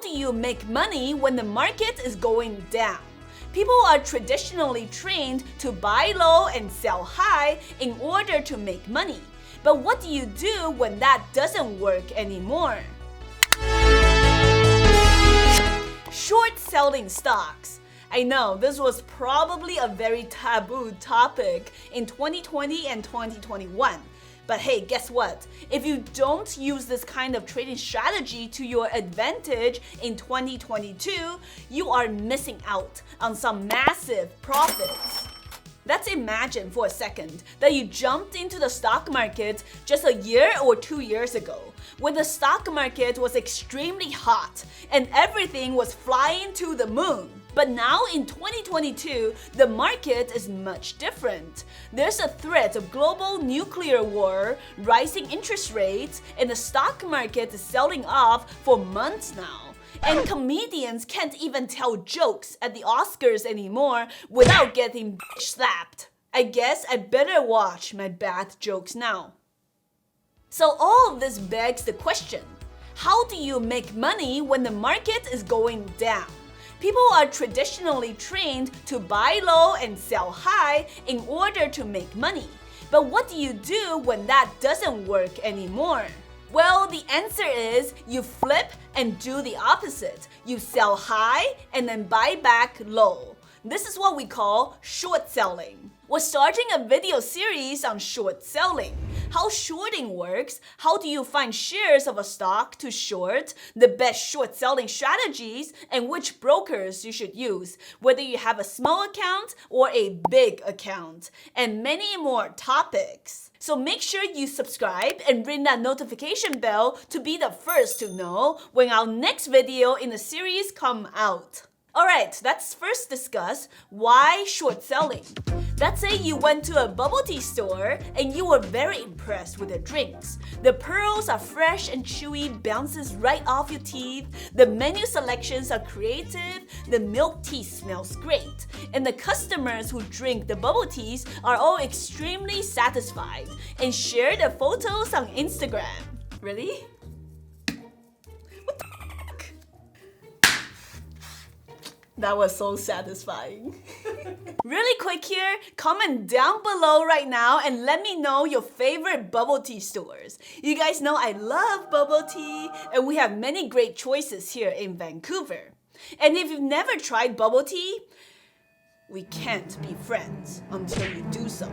do you make money when the market is going down? People are traditionally trained to buy low and sell high in order to make money. But what do you do when that doesn't work anymore? Short selling stocks. I know this was probably a very taboo topic in 2020 and 2021. But hey, guess what? If you don't use this kind of trading strategy to your advantage in 2022, you are missing out on some massive profits. Let's imagine for a second that you jumped into the stock market just a year or 2 years ago, when the stock market was extremely hot and everything was flying to the moon. But now in 2022, the market is much different. There's a threat of global nuclear war, rising interest rates, and the stock market is selling off for months now. And comedians can't even tell jokes at the Oscars anymore without getting slapped. I guess I better watch my bad jokes now. So all of this begs the question, how do you make money when the market is going down? People are traditionally trained to buy low and sell high in order to make money. But what do you do when that doesn't work anymore? Well, the answer is you flip and do the opposite. You sell high and then buy back low. This is what we call short selling. We're starting a video series on short selling. How shorting works, how do you find shares of a stock to short, the best short selling strategies, and which brokers you should use, whether you have a small account or a big account, and many more topics. So make sure you subscribe and ring that notification bell to be the first to know when our next video in the series come out. Alright, let's first discuss why short selling. Let's say you went to a bubble tea store and you were very impressed with the drinks. The pearls are fresh and chewy, bounces right off your teeth. The menu selections are creative. The milk tea smells great. And the customers who drink the bubble teas are all extremely satisfied and share the photos on Instagram. Really? That was so satisfying. Really quick here, comment down below right now and let me know your favorite bubble tea stores. You guys know I love bubble tea and we have many great choices here in Vancouver. And if you've never tried bubble tea, we can't be friends until you do so.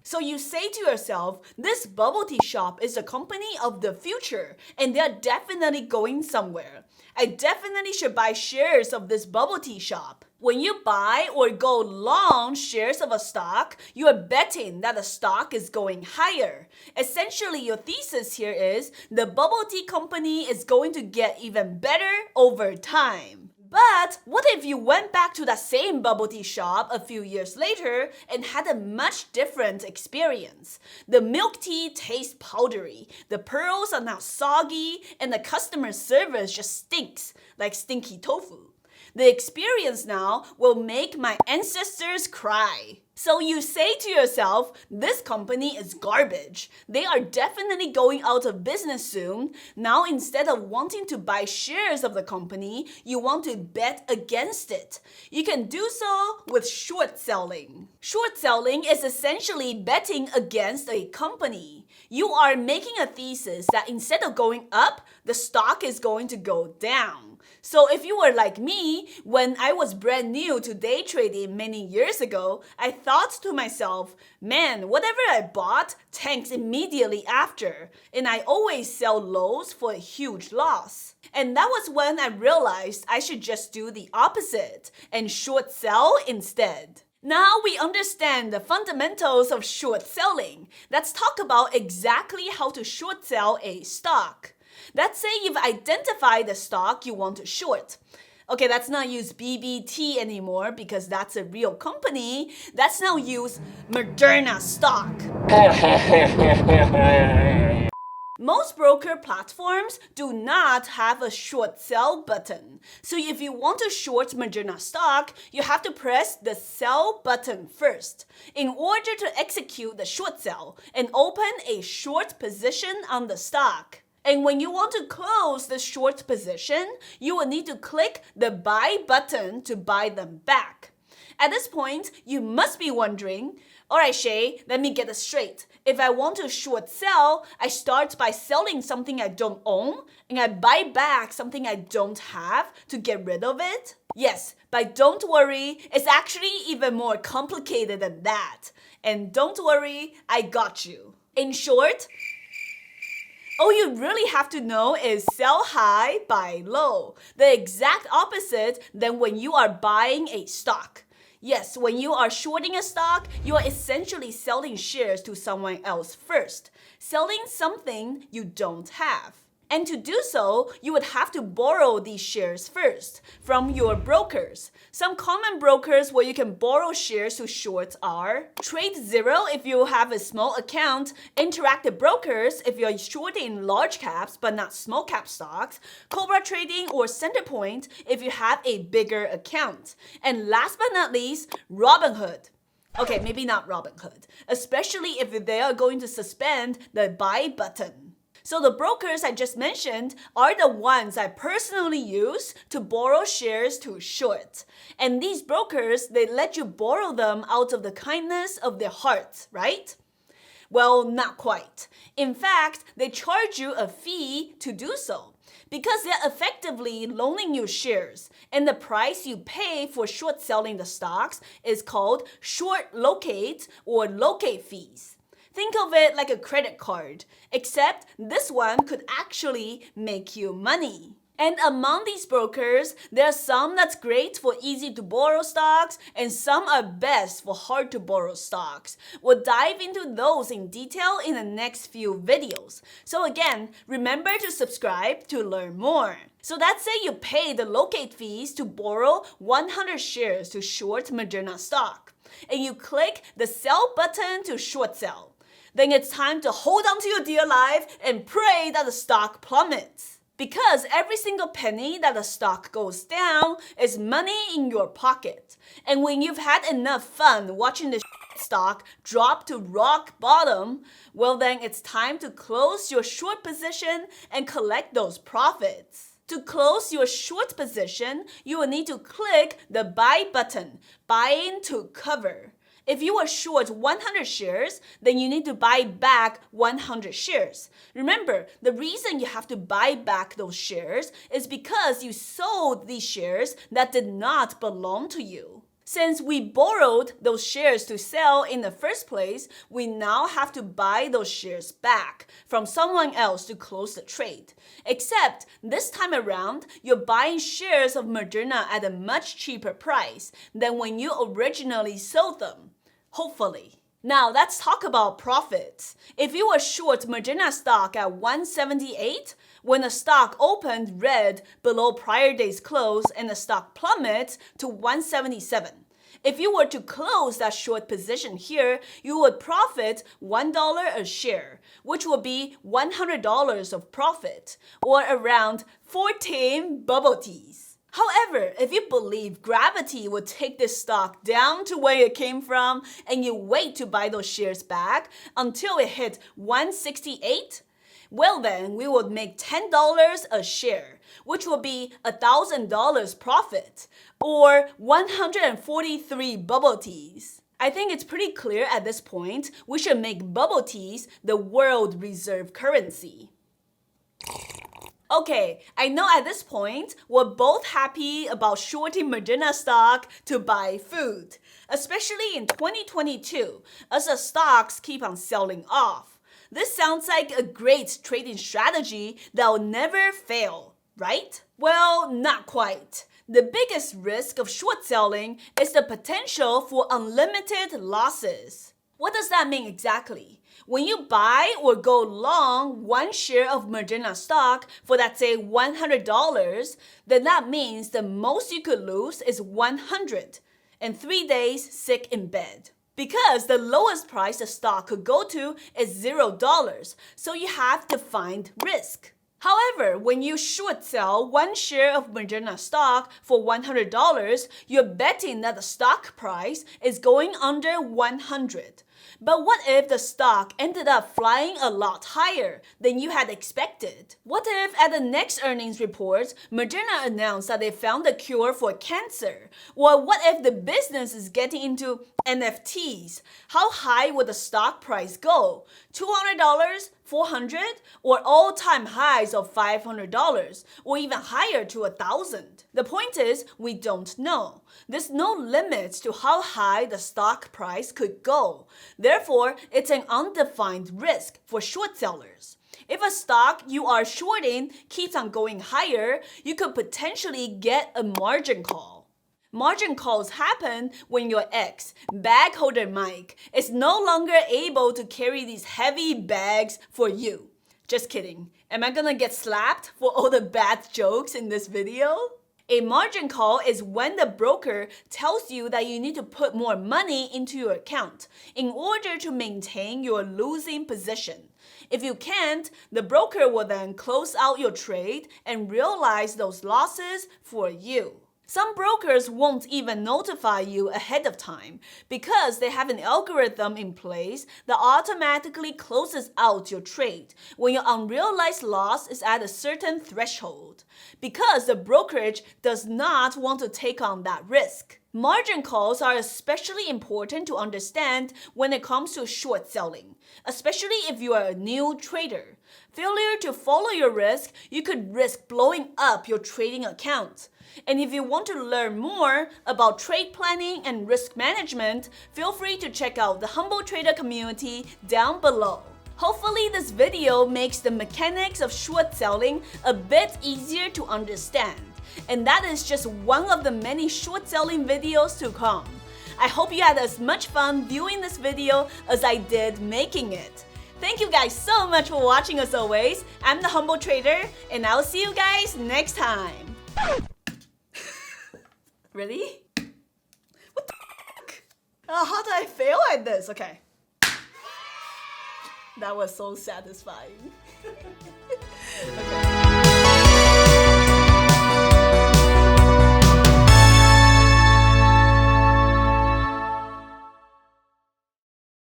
So you say to yourself, this bubble tea shop is a company of the future and they're definitely going somewhere. I definitely should buy shares of this bubble tea shop. When you buy or go long shares of a stock, you are betting that the stock is going higher. Essentially, your thesis here is the bubble tea company is going to get even better over time. But what if you went back to that same bubble tea shop a few years later and had a much different experience? The milk tea tastes powdery, the pearls are now soggy, and the customer service just stinks like stinky tofu. The experience now will make my ancestors cry. So you say to yourself, this company is garbage. They are definitely going out of business soon. Now instead of wanting to buy shares of the company, you want to bet against it. You can do so with short selling. Short selling is essentially betting against a company. You are making a thesis that instead of going up, the stock is going to go down. So if you were like me, when I was brand new to day trading many years ago, I thought to myself, man, whatever I bought tanks immediately after, and I always sell lows for a huge loss. And that was when I realized I should just do the opposite and short sell instead. Now we understand the fundamentals of short selling. Let's talk about exactly how to short sell a stock. Let's say you've identified the stock you want to short. Okay, let's not use BBT anymore because that's a real company. Let's now use Moderna stock. Most broker platforms do not have a short sell button. So if you want to short Moderna stock, you have to press the sell button first in order to execute the short sell and open a short position on the stock. And when you want to close the short position, you will need to click the buy button to buy them back. At this point, you must be wondering, alright Shay, let me get this straight. If I want to short sell, I start by selling something I don't own and I buy back something I don't have to get rid of it? Yes, but don't worry, it's actually even more complicated than that. And don't worry, I got you. In short, all you really have to know is sell high, buy low. The exact opposite than when you are buying a stock. Yes, when you are shorting a stock, you are essentially selling shares to someone else first, selling something you don't have. And to do so, you would have to borrow these shares first from your brokers. Some common brokers where you can borrow shares to short are Trade Zero if you have a small account, Interactive Brokers if you're shorting large caps but not small cap stocks, Cobra Trading or Centerpoint if you have a bigger account. And last but not least, Robinhood. Okay, maybe not Robinhood, especially if they are going to suspend the buy button. So the brokers I just mentioned are the ones I personally use to borrow shares to short. And these brokers, they let you borrow them out of the kindness of their hearts, right? Well, not quite. In fact, they charge you a fee to do so because they're effectively loaning you shares, and the price you pay for short selling the stocks is called short locate or locate fees. Think of it like a credit card, except this one could actually make you money. And among these brokers, there are some that's great for easy to borrow stocks and some are best for hard to borrow stocks. We'll dive into those in detail in the next few videos. So again, remember to subscribe to learn more. So let's say you pay the locate fees to borrow 100 shares to short Moderna stock, and you click the sell button to short sell. Then it's time to hold on to your dear life and pray that the stock plummets. Because every single penny that the stock goes down is money in your pocket. And when you've had enough fun watching the stock drop to rock bottom, well then it's time to close your short position and collect those profits. To close your short position, you will need to click the buy button, buying to cover. If you are short 100 shares, then you need to buy back 100 shares. Remember, the reason you have to buy back those shares is because you sold these shares that did not belong to you. Since we borrowed those shares to sell in the first place, we now have to buy those shares back from someone else to close the trade. Except this time around, you're buying shares of Moderna at a much cheaper price than when you originally sold them. Hopefully. Now let's talk about profits. If you were short Moderna stock at 178, when the stock opened red below prior day's close and the stock plummets to 177. If you were to close that short position here, you would profit $1 a share, which would be $100 of profit, or around 14 bubble teas. However, if you believe gravity would take this stock down to where it came from and you wait to buy those shares back until it hit 168, well then we would make $10 a share, which would be $1,000 profit, or 143 bubble teas. I think it's pretty clear at this point we should make bubble teas the world reserve currency. Okay, I know at this point, we're both happy about shorting Moderna stock to buy food, especially in 2022, as the stocks keep on selling off. This sounds like a great trading strategy that will never fail, right? Well, not quite. The biggest risk of short selling is the potential for unlimited losses. What does that mean exactly? When you buy or go long one share of Moderna stock for, let's say, $100, then that means the most you could lose is $100 and 3 days sick in bed. Because the lowest price the stock could go to is $0, so you have to find risk. However, when you short sell one share of Moderna stock for $100, you're betting that the stock price is going under $100. But what if the stock ended up flying a lot higher than you had expected? What if at the next earnings report, Moderna announced that they found a cure for cancer? Or what if the business is getting into NFTs? How high would the stock price go? $200? $400? Or all-time highs of $500? Or even higher to $1,000? The point is, we don't know. There's no limits to how high the stock price could go. Therefore, it's an undefined risk for short sellers. If a stock you are shorting keeps on going higher, you could potentially get a margin call. Margin calls happen when your ex, bag holder Mike, is no longer able to carry these heavy bags for you. Just kidding. Am I gonna get slapped for all the bad jokes in this video? A margin call is when the broker tells you that you need to put more money into your account in order to maintain your losing position. If you can't, the broker will then close out your trade and realize those losses for you. Some brokers won't even notify you ahead of time because they have an algorithm in place that automatically closes out your trade when your unrealized loss is at a certain threshold, because the brokerage does not want to take on that risk. Margin calls are especially important to understand when it comes to short selling, especially if you are a new trader. Failure to follow your risk, you could risk blowing up your trading account. And if you want to learn more about trade planning and risk management, feel free to check out the Humble Trader community down below. Hopefully this video makes the mechanics of short selling a bit easier to understand. And that is just one of the many short selling videos to come. I hope you had as much fun viewing this video as I did making it. Thank you guys so much for watching as always. I'm the Humble Trader, and I'll see you guys next time. Really? What the fuck? How did I fail at this? Okay. That was so satisfying. Okay.